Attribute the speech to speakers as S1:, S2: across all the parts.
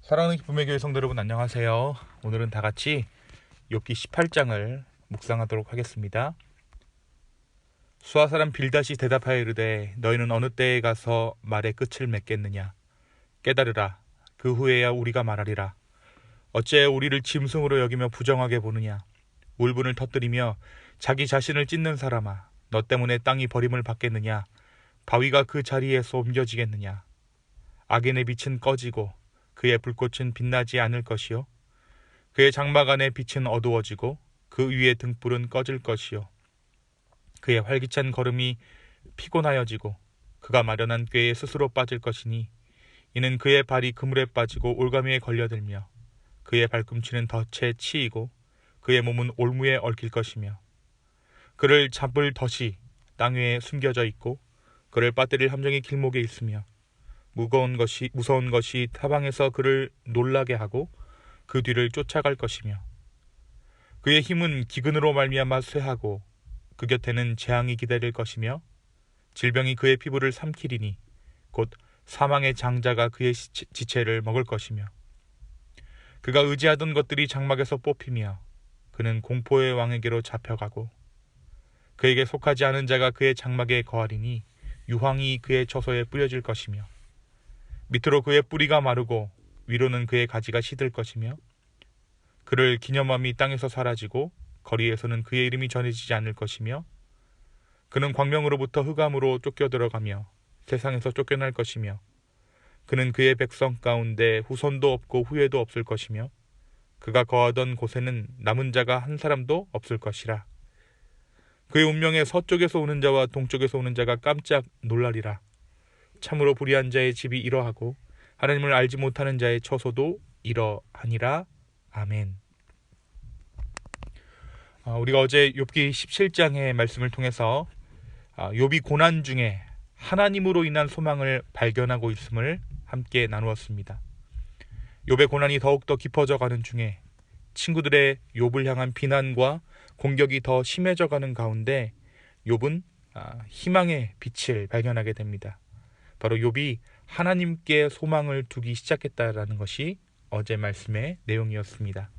S1: 사랑하는 기쁨의 교회 성도 여러분, 안녕하세요. 오늘은 다 같이 욥기 18장을 묵상하도록 하겠습니다. 수아 사람 빌닷이 대답하여 이르되 너희는 어느 때에 가서 말의 끝을 맺겠느냐. 깨달으라. 그 후에야 우리가 말하리라. 어째 우리를 짐승으로 여기며 부정하게 보느냐. 울분을 터뜨리며 자기 자신을 찢는 사람아, 너 때문에 땅이 버림을 받겠느냐. 바위가 그 자리에서 옮겨지겠느냐. 악인의 빛은 꺼지고 그의 불꽃은 빛나지 않을 것이요, 그의 장막 안의 빛은 어두워지고 그 위의 등불은 꺼질 것이요, 그의 활기찬 걸음이 피곤하여지고 그가 마련한 꾀에 스스로 빠질 것이니 이는 그의 발이 그물에 빠지고 올가미에 걸려들며 그의 발꿈치는 덫에 치이고 그의 몸은 올무에 얽힐 것이며 그를 잡을 덫이 땅 위에 숨겨져 있고 그를 빠뜨릴 함정이 길목에 있으며 무서운 것이 타방에서 그를 놀라게 하고 그 뒤를 쫓아갈 것이며 그의 힘은 기근으로 말미암아 쇠하고 그 곁에는 재앙이 기다릴 것이며 질병이 그의 피부를 삼키리니 곧 사망의 장자가 그의 지체를 먹을 것이며 그가 의지하던 것들이 장막에서 뽑히며 그는 공포의 왕에게로 잡혀가고 그에게 속하지 않은 자가 그의 장막에 거하리니 유황이 그의 처소에 뿌려질 것이며 밑으로 그의 뿌리가 마르고 위로는 그의 가지가 시들 것이며 그를 기념함이 땅에서 사라지고 거리에서는 그의 이름이 전해지지 않을 것이며 그는 광명으로부터 흑암으로 쫓겨 들어가며 세상에서 쫓겨날 것이며 그는 그의 백성 가운데 후손도 없고 후예도 없을 것이며 그가 거하던 곳에는 남은 자가 한 사람도 없을 것이라. 그의 운명에 서쪽에서 오는 자와 동쪽에서 오는 자가 깜짝 놀라리라. 참으로 불의한 자의 집이 이러하고 하나님을 알지 못하는 자의 처소도 이러하니라. 아멘. 우리가 어제 욥기 17장의 말씀을 통해서 욥이 고난 중에 하나님으로 인한 소망을 발견하고 있음을 함께 나누었습니다. 욥의 고난이 더욱더 깊어져 가는 중에 친구들의 욥을 향한 비난과 공격이 더 심해져 가는 가운데 욥은 희망의 빛을 발견하게 됩니다. 바로 욥이 하나님께 소망을 두기 시작했다라는 것이 어제 말씀의 내용이었습니다.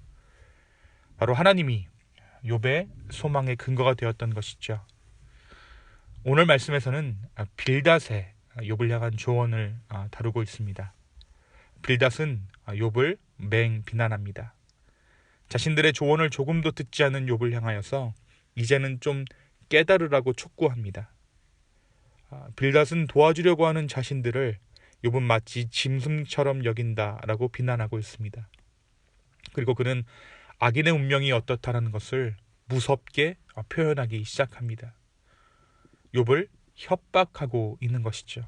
S1: 바로 하나님이 욥의 소망의 근거가 되었던 것이죠. 오늘 말씀에서는 빌닷의 욥을 향한 조언을 다루고 있습니다. 빌닷은 욥을 맹 비난합니다. 자신들의 조언을 조금도 듣지 않은 욥을 향하여서 이제는 좀 깨달으라고 촉구합니다. 빌닷은 도와주려고 하는 자신들을 욥은 마치 짐승처럼 여긴다라고 비난하고 있습니다. 그리고 그는 악인의 운명이 어떻다라는 것을 무섭게 표현하기 시작합니다. 욥을 협박하고 있는 것이죠.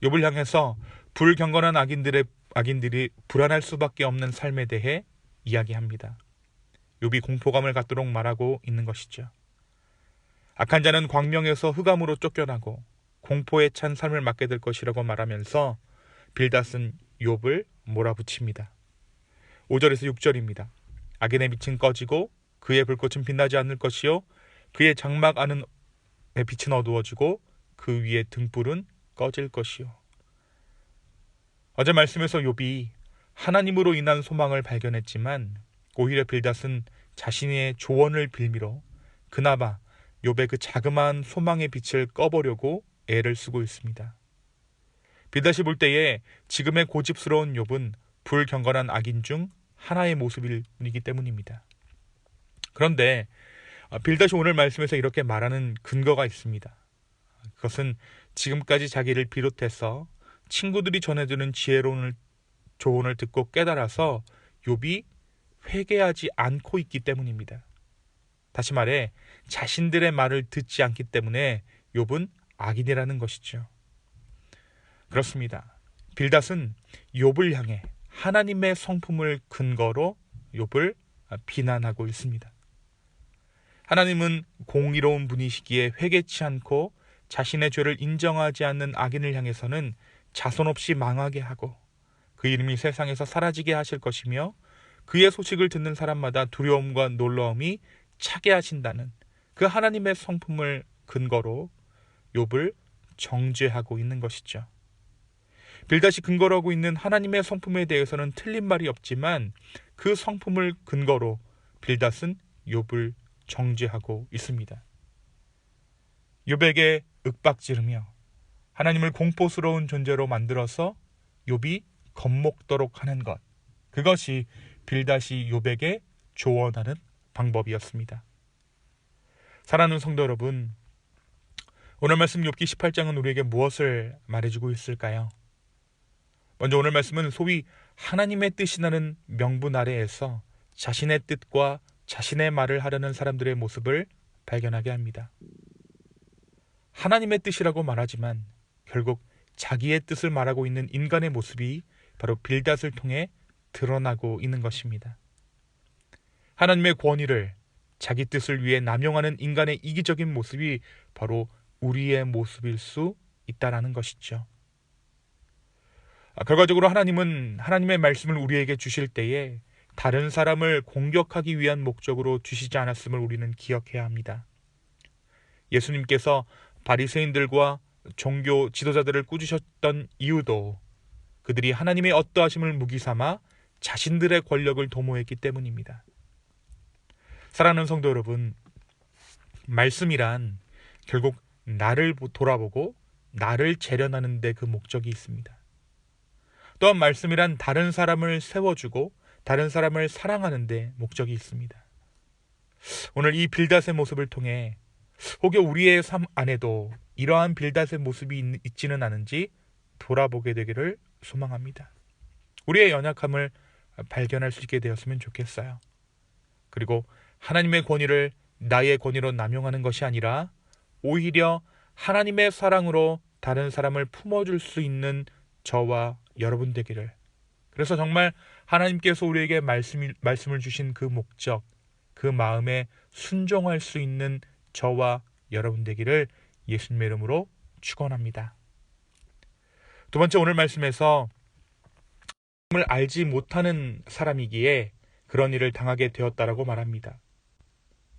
S1: 욥을 향해서 불경건한 악인들이 불안할 수밖에 없는 삶에 대해 이야기합니다. 욥이 공포감을 갖도록 말하고 있는 것이죠. 악한 자는 광명에서 흑암으로 쫓겨나고 공포에 찬 삶을 맞게 될 것이라고 말하면서 빌닷은 욥을 몰아붙입니다. 5절에서 6절입니다. 악인의 빛은 꺼지고 그의 불꽃은 빛나지 않을 것이요, 그의 장막 안의 빛은 어두워지고 그 위의 등불은 꺼질 것이요. 어제 말씀에서 욥이 하나님으로 인한 소망을 발견했지만 오히려 빌닷은 자신의 조언을 빌미로 그나마 욥의 그 자그마한 소망의 빛을 꺼보려고 애를 쓰고 있습니다. 빌닷이 볼 때에 지금의 고집스러운 욥은 불경건한 악인 중 하나의 모습이기 때문입니다. 그런데 빌닷이 오늘 말씀에서 이렇게 말하는 근거가 있습니다. 그것은 지금까지 자기를 비롯해서 친구들이 전해주는 지혜로운 조언을 듣고 깨달아서 욥이 회개하지 않고 있기 때문입니다. 다시 말해 자신들의 말을 듣지 않기 때문에 욥은 악인이라는 것이죠. 그렇습니다. 빌닷은 욥을 향해 하나님의 성품을 근거로 욥을 비난하고 있습니다. 하나님은 공의로운 분이시기에 회개치 않고 자신의 죄를 인정하지 않는 악인을 향해서는 자손 없이 망하게 하고 그 이름이 세상에서 사라지게 하실 것이며 그의 소식을 듣는 사람마다 두려움과 놀라움이 차게 하신다는 그 하나님의 성품을 근거로 욥을 정죄하고 있는 것이죠. 빌닷이 근거로 하고 있는 하나님의 성품에 대해서는 틀린 말이 없지만 그 성품을 근거로 빌닷은 욥을 정죄하고 있습니다. 욥에게 윽박지르며 하나님을 공포스러운 존재로 만들어서 욥이 겁먹도록 하는 것, 그것이 빌닷이 욥에게 조언하는 방법이었습니다. 사랑하는 성도 여러분, 오늘 말씀 욥기 18장은 우리에게 무엇을 말해주고 있을까요? 먼저 오늘 말씀은 소위 하나님의 뜻이 나는 명분 아래에서 자신의 뜻과 자신의 말을 하려는 사람들의 모습을 발견하게 합니다. 하나님의 뜻이라고 말하지만 결국 자기의 뜻을 말하고 있는 인간의 모습이 바로 빌닷을 통해 드러나고 있는 것입니다. 하나님의 권위를 자기 뜻을 위해 남용하는 인간의 이기적인 모습이 바로 우리의 모습일 수 있다라는 것이죠. 결과적으로 하나님은 하나님의 말씀을 우리에게 주실 때에 다른 사람을 공격하기 위한 목적으로 주시지 않았음을 우리는 기억해야 합니다. 예수님께서 바리새인들과 종교 지도자들을 꾸짖으셨던 이유도 그들이 하나님의 어떠하심을 무기 삼아 자신들의 권력을 도모했기 때문입니다. 사랑하는 성도 여러분, 말씀이란 결국 나를 돌아보고 나를 재련하는 데 그 목적이 있습니다. 또한 말씀이란 다른 사람을 세워주고 다른 사람을 사랑하는 데 목적이 있습니다. 오늘 이 빌닷의 모습을 통해 혹여 우리의 삶 안에도 이러한 빌닷의 모습이 있지는 않은지 돌아보게 되기를 소망합니다. 우리의 연약함을 발견할 수 있게 되었으면 좋겠어요. 그리고 하나님의 권위를 나의 권위로 남용하는 것이 아니라 오히려 하나님의 사랑으로 다른 사람을 품어줄 수 있는 저와 여러분 되기를, 그래서 정말 하나님께서 우리에게 말씀을 주신 그 목적, 그 마음에 순종할 수 있는 저와 여러분 되기를 예수님의 이름으로 축원합니다. 두 번째, 오늘 말씀에서 하나님을 알지 못하는 사람이기에 그런 일을 당하게 되었다라고 말합니다.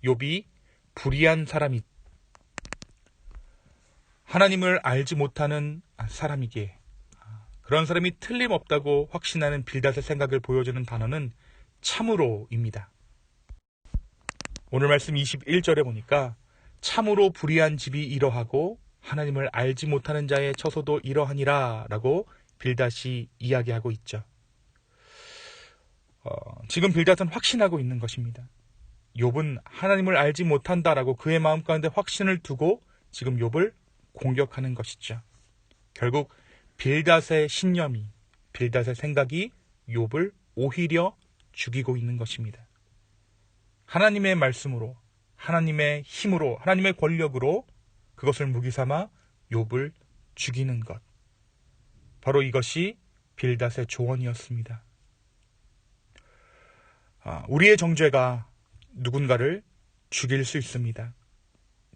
S1: 욥이 불의한 사람이, 하나님을 알지 못하는 사람이기에, 그런 사람이 틀림없다고 확신하는 빌닷의 생각을 보여주는 단어는 참으로입니다. 오늘 말씀 21절에 보니까 참으로 불의한 집이 이러하고 하나님을 알지 못하는 자의 처소도 이러하니라 라고 빌닷이 이야기하고 있죠. 지금 빌닷은 확신하고 있는 것입니다. 욥은 하나님을 알지 못한다라고 그의 마음 가운데 확신을 두고 지금 욥을 공격하는 것이죠. 결국 빌닷의 신념이, 빌닷의 생각이 욥을 오히려 죽이고 있는 것입니다. 하나님의 말씀으로, 하나님의 힘으로, 하나님의 권력으로 그것을 무기 삼아 욥을 죽이는 것, 바로 이것이 빌닷의 조언이었습니다. 우리의 정죄가 누군가를 죽일 수 있습니다.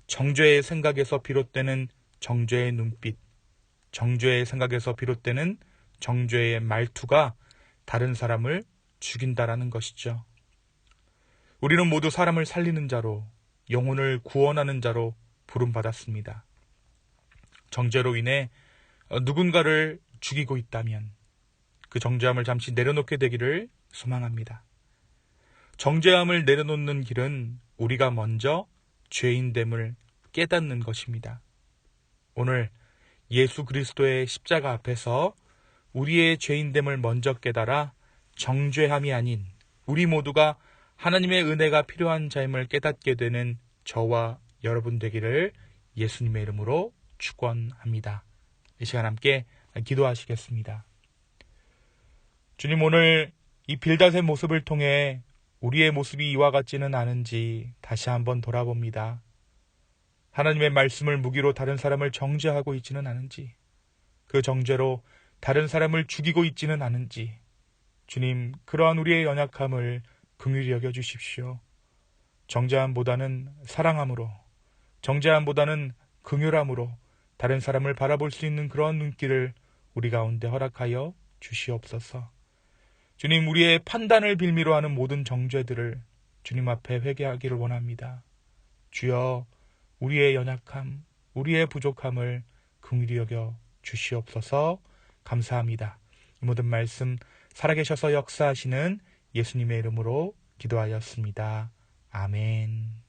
S1: 정죄의 생각에서 비롯되는 정죄의 눈빛, 정죄의 생각에서 비롯되는 정죄의 말투가 다른 사람을 죽인다라는 것이죠. 우리는 모두 사람을 살리는 자로, 영혼을 구원하는 자로 부름받았습니다. 정죄로 인해 누군가를 죽이고 있다면 그 정죄함을 잠시 내려놓게 되기를 소망합니다. 정죄함을 내려놓는 길은 우리가 먼저 죄인됨을 깨닫는 것입니다. 오늘 예수 그리스도의 십자가 앞에서 우리의 죄인됨을 먼저 깨달아 정죄함이 아닌 우리 모두가 하나님의 은혜가 필요한 자임을 깨닫게 되는 저와 여러분 되기를 예수님의 이름으로 축원합니다. 이 시간 함께 기도하시겠습니다. 주님, 오늘 이 빌닷의 모습을 통해 우리의 모습이 이와 같지는 않은지 다시 한번 돌아봅니다. 하나님의 말씀을 무기로 다른 사람을 정죄하고 있지는 않은지, 그 정죄로 다른 사람을 죽이고 있지는 않은지, 주님, 그러한 우리의 연약함을 긍휼히 여겨주십시오. 정죄함보다는 사랑함으로, 정죄함보다는 긍휼함으로 다른 사람을 바라볼 수 있는 그런 눈길을 우리 가운데 허락하여 주시옵소서. 주님, 우리의 판단을 빌미로 하는 모든 정죄들을 주님 앞에 회개하기를 원합니다. 주여, 우리의 연약함, 우리의 부족함을 긍휼히 여겨 주시옵소서. 감사합니다. 이 모든 말씀 살아계셔서 역사하시는 예수님의 이름으로 기도하였습니다. 아멘.